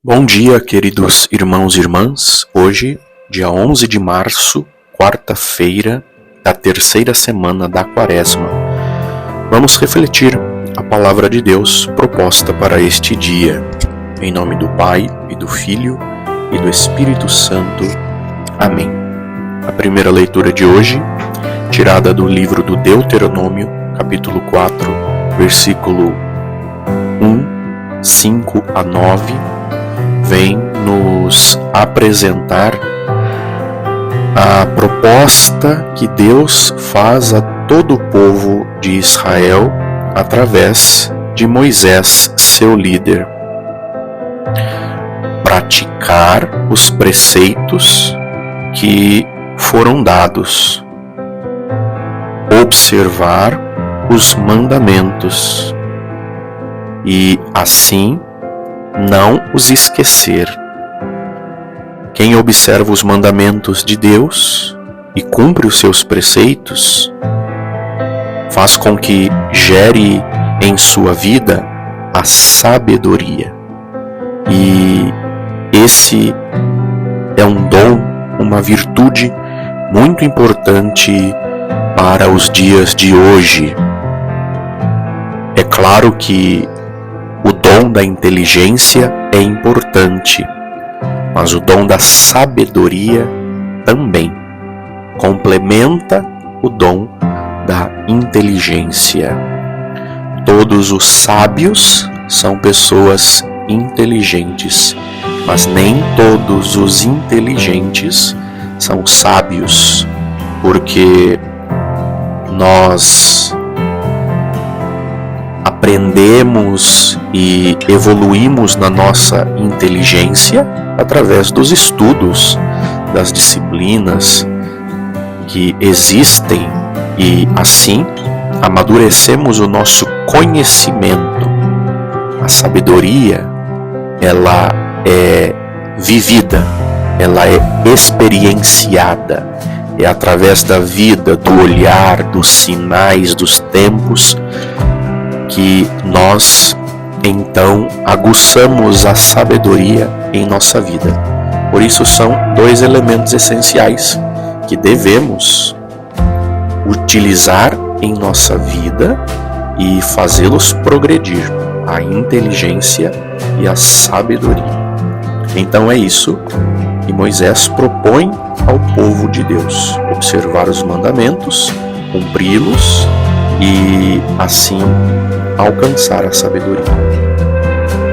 Bom dia, queridos irmãos e irmãs. Hoje, dia 11 de março, quarta-feira da terceira semana da Quaresma. Vamos refletir a palavra de Deus proposta para este dia. Em nome do Pai, e do Filho, e do Espírito Santo. Amém. A primeira leitura de hoje, tirada do livro do Deuteronômio, capítulo 4, versículo 1, 5 a 9, vem nos apresentar a proposta que Deus faz a todo o povo de Israel através de Moisés, seu líder. Praticar os preceitos que foram dados. Observar os mandamentos e, assim, não os esquecer. Quem observa os mandamentos de Deus e cumpre os seus preceitos, faz com que gere em sua vida a sabedoria. E esse é um dom, uma virtude muito importante para os dias de hoje. É claro que o dom da inteligência é importante, mas o dom da sabedoria também complementa o dom da inteligência. Todos os sábios são pessoas inteligentes, mas nem todos os inteligentes são sábios, porque nós aprendemos e evoluímos na nossa inteligência através dos estudos, das disciplinas que existem, e assim amadurecemos o nosso conhecimento. A sabedoria, ela é vivida, ela é experienciada. É através da vida, do olhar, dos sinais, dos tempos, que nós, então, aguçamos a sabedoria em nossa vida. Por isso são dois elementos essenciais que devemos utilizar em nossa vida e fazê-los progredir: a inteligência e a sabedoria. Então é isso que Moisés propõe ao povo de Deus: observar os mandamentos, cumpri-los e assim alcançar a sabedoria.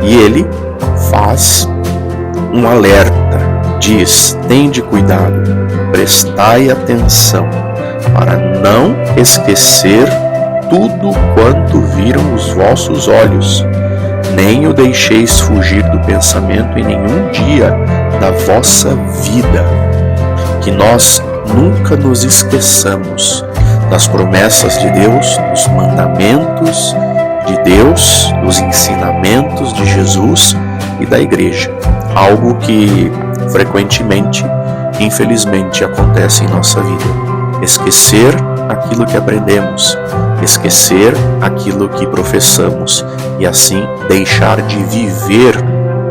E ele faz um alerta, diz: tende cuidado, prestai atenção, para não esquecer tudo quanto viram os vossos olhos, nem o deixeis fugir do pensamento em nenhum dia da vossa vida. Que nós nunca nos esqueçamos das promessas de Deus, dos mandamentos de Deus, dos ensinamentos de Jesus e da Igreja. Algo que frequentemente, infelizmente, acontece em nossa vida. Esquecer aquilo que aprendemos, esquecer aquilo que professamos e assim deixar de viver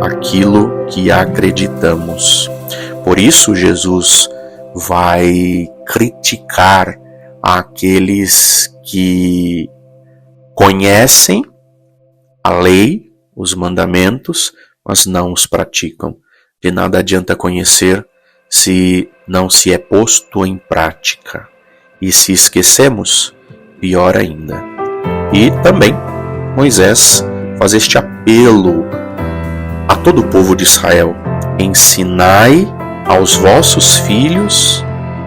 aquilo que acreditamos. Por isso Jesus vai criticar aqueles que conhecem a lei, os mandamentos, mas não os praticam. De nada adianta conhecer se não se é posto em prática. E se esquecemos, pior ainda. E também Moisés faz este apelo a todo o povo de Israel: ensinai aos vossos filhos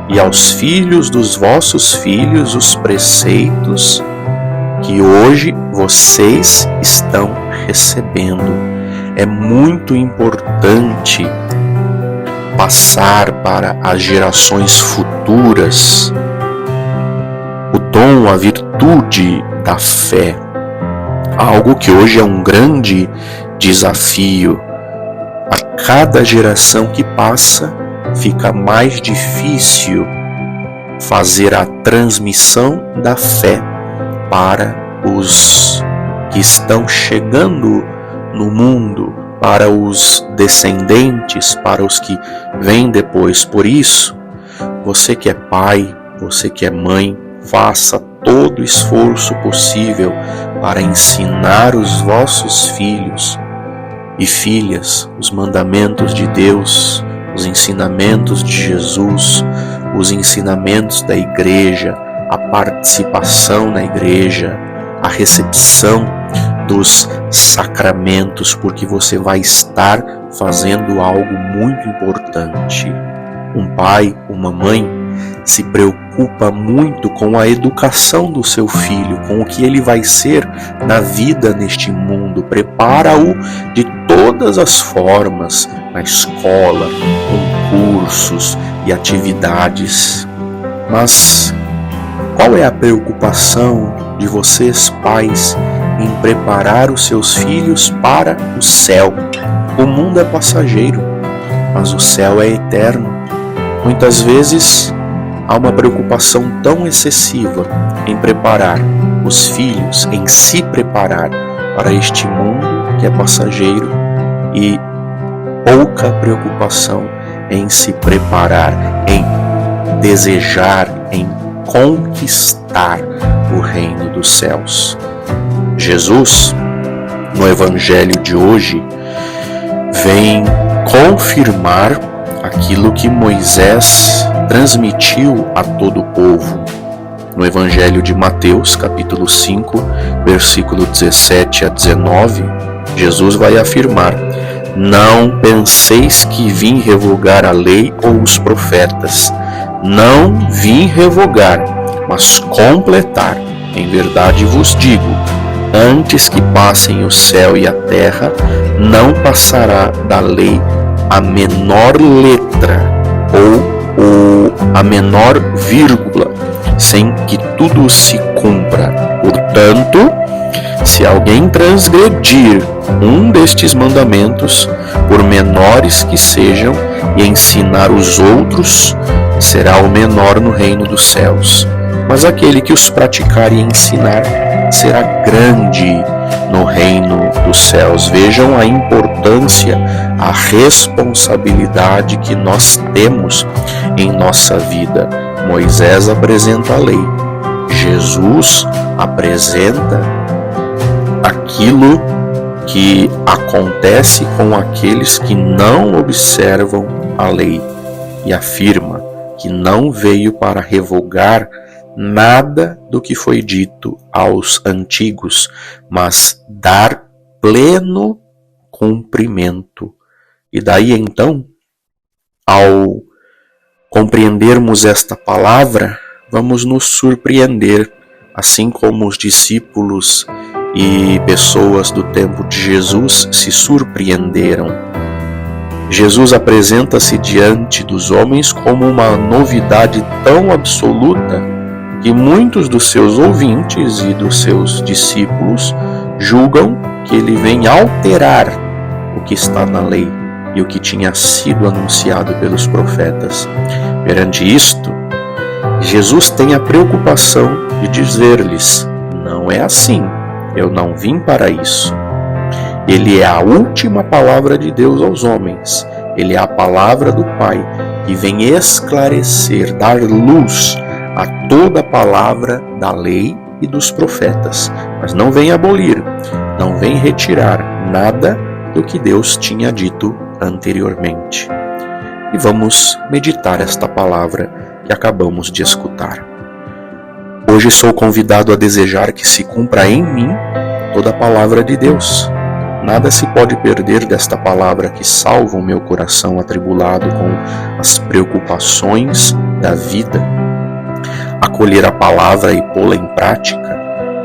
e aos filhos dos vossos filhos os preceitos que hoje vocês estão recebendo. É muito importante passar para as gerações futuras o dom, a virtude da fé. Algo que hoje é um grande desafio. A cada geração que passa, fica mais difícil fazer a transmissão da fé para os que estão chegando no mundo, para os descendentes, para os que vêm depois. Por isso, você que é pai, você que é mãe, faça todo o esforço possível para ensinar os vossos filhos e filhas os mandamentos de Deus, os ensinamentos de Jesus, os ensinamentos da igreja, a participação na igreja, a recepção dos sacramentos, porque você vai estar fazendo algo muito importante. Um pai, uma mãe se preocupa muito com a educação do seu filho, com o que ele vai ser na vida neste mundo, prepara-o de todas as formas, na escola, com cursos e atividades. Mas qual é a preocupação de vocês, pais, em preparar os seus filhos para o céu? O mundo é passageiro, mas o céu é eterno. Muitas vezes há uma preocupação tão excessiva em preparar os filhos, em se preparar para este mundo que é passageiro, e pouca preocupação em se preparar, em desejar, em conquistar o reino dos céus. Jesus, no Evangelho de hoje, vem confirmar aquilo que Moisés transmitiu a todo o povo. No Evangelho de Mateus, capítulo 5, versículo 17 a 19, Jesus vai afirmar: não penseis que vim revogar a lei ou os profetas. Não vim revogar, mas completar. Em verdade vos digo, antes que passem o céu e a terra, não passará da lei a menor letra ou a menor vírgula, sem que tudo se cumpra. Portanto, se alguém transgredir um destes mandamentos, por menores que sejam, e ensinar os outros, será o menor no reino dos céus. Mas aquele que os praticar e ensinar será grande no reino dos céus. Vejam a importância, a responsabilidade que nós temos em nossa vida. Moisés apresenta a lei, Jesus apresenta aquilo que acontece com aqueles que não observam a lei, e afirma que não veio para revogar nada do que foi dito aos antigos, mas dar pleno cumprimento. E daí então, ao compreendermos esta palavra, vamos nos surpreender, assim como os discípulos e pessoas do tempo de Jesus se surpreenderam. Jesus apresenta-se diante dos homens como uma novidade tão absoluta que muitos dos seus ouvintes e dos seus discípulos julgam que ele vem alterar o que está na lei e o que tinha sido anunciado pelos profetas. Perante isto, Jesus tem a preocupação de dizer-lhes: não é assim, eu não vim para isso. Ele é a última palavra de Deus aos homens. Ele é a palavra do Pai que vem esclarecer, dar luz a toda a palavra da lei e dos profetas. Mas não vem abolir, não vem retirar nada do que Deus tinha dito anteriormente. E vamos meditar esta palavra que acabamos de escutar. Hoje sou convidado a desejar que se cumpra em mim toda a palavra de Deus. Nada se pode perder desta palavra que salva o meu coração atribulado com as preocupações da vida. Acolher a palavra e pô-la em prática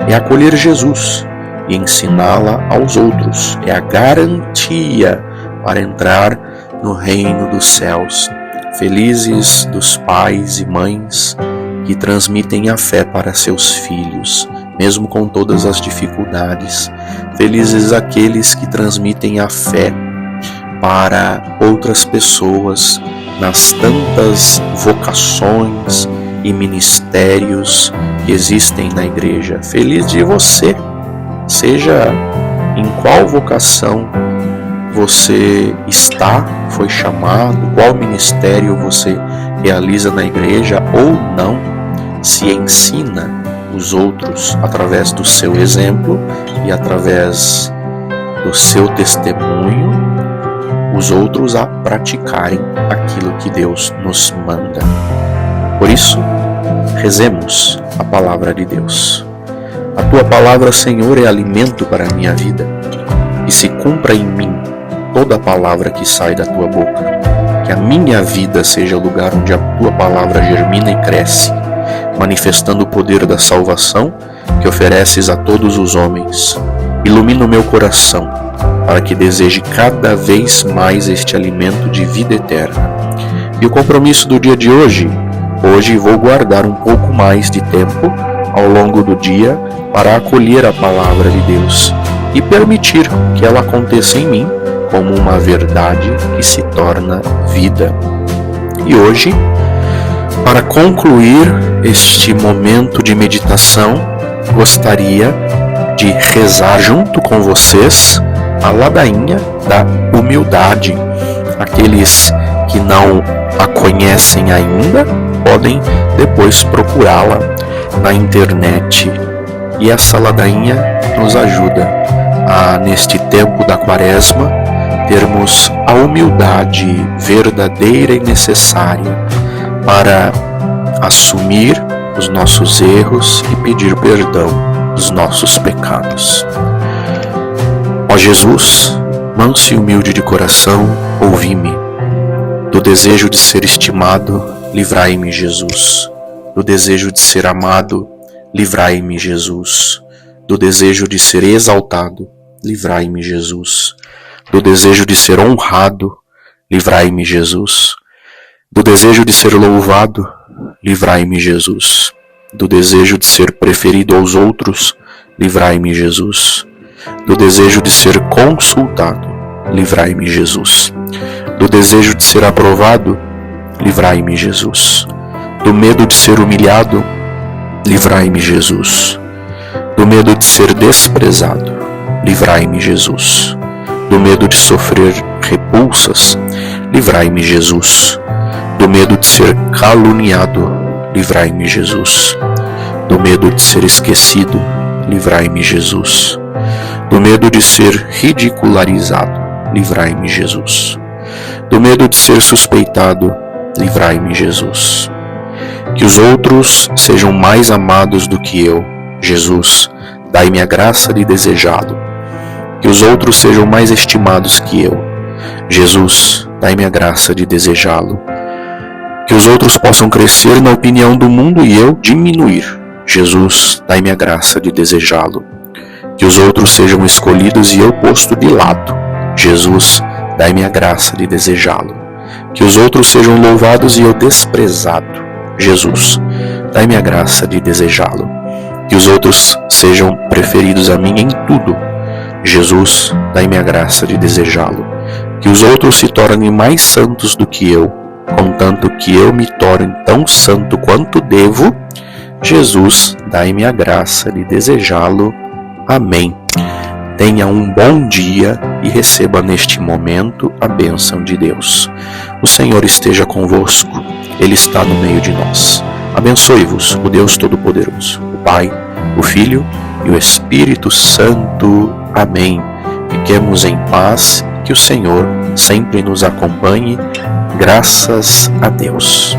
é acolher Jesus e ensiná-la aos outros. É a garantia para entrar no reino dos céus. Felizes dos pais e mães que transmitem a fé para seus filhos, mesmo com todas as dificuldades. Felizes aqueles que transmitem a fé para outras pessoas nas tantas vocações e ministérios que existem na igreja. Feliz de você, seja em qual vocação você está, foi chamado, qual ministério você realiza na igreja ou não, se ensina os outros através do seu exemplo e através do seu testemunho, os outros a praticarem aquilo que Deus nos manda. Por isso, rezemos a palavra de Deus. A tua palavra, Senhor, é alimento para a minha vida, e se cumpra em mim toda a palavra que sai da tua boca. Que a minha vida seja o lugar onde a tua palavra germina e cresce, manifestando o poder da salvação que ofereces a todos os homens. Ilumina o meu coração, para que deseje cada vez mais este alimento de vida eterna. E o compromisso do dia de hoje? Hoje vou guardar um pouco mais de tempo ao longo do dia para acolher a palavra de Deus e permitir que ela aconteça em mim como uma verdade que se torna vida. E hoje, para concluir este momento de meditação, gostaria de rezar junto com vocês a ladainha da humildade. Aqueles que não a conhecem ainda podem depois procurá-la na internet. E essa ladainha nos ajuda a, neste tempo da Quaresma, termos a humildade verdadeira e necessária para assumir os nossos erros e pedir perdão dos nossos pecados. Ó Jesus, manso e humilde de coração, ouvi-me. Do desejo de ser estimado, livrai-me, Jesus. Do desejo de ser amado, livrai-me, Jesus. Do desejo de ser exaltado, livrai-me, Jesus. Do desejo de ser honrado, livrai-me, Jesus. Do desejo de ser louvado, livrai-me, Jesus. Do desejo de ser preferido aos outros, livrai-me, Jesus. Do desejo de ser consultado, livrai-me, Jesus. Do desejo de ser aprovado, livrai-me, Jesus. Do medo de ser humilhado, livrai-me, Jesus. Do medo de ser desprezado, livrai-me, Jesus. Do medo de sofrer repulsas, livrai-me, Jesus. Do medo de ser caluniado, livrai-me, Jesus. Do medo de ser esquecido, livrai-me, Jesus. Do medo de ser ridicularizado, livrai-me, Jesus. Do medo de ser suspeitado, livrai-me, Jesus. Que os outros sejam mais amados do que eu, Jesus, dai-me a graça de desejá-lo. Que os outros sejam mais estimados que eu, Jesus, dai-me a graça de desejá-lo. Que os outros possam crescer na opinião do mundo e eu diminuir, Jesus, dai-me a graça de desejá-lo. Que os outros sejam escolhidos e eu posto de lado, Jesus, dai-me a graça de desejá-lo. Que os outros sejam louvados e eu desprezado, Jesus, dai-me a graça de desejá-lo. Que os outros sejam preferidos a mim em tudo, Jesus, dai-me a graça de desejá-lo. Que os outros se tornem mais santos do que eu, contanto que eu me torne tão santo quanto devo, Jesus, dai-me a graça de desejá-lo. Amém. Tenha um bom dia e receba neste momento a bênção de Deus. O Senhor esteja convosco, Ele está no meio de nós. Abençoe-vos o Deus Todo-Poderoso, o Pai, o Filho e o Espírito Santo. Amém. Fiquemos em paz, que o Senhor sempre nos acompanhe. Graças a Deus.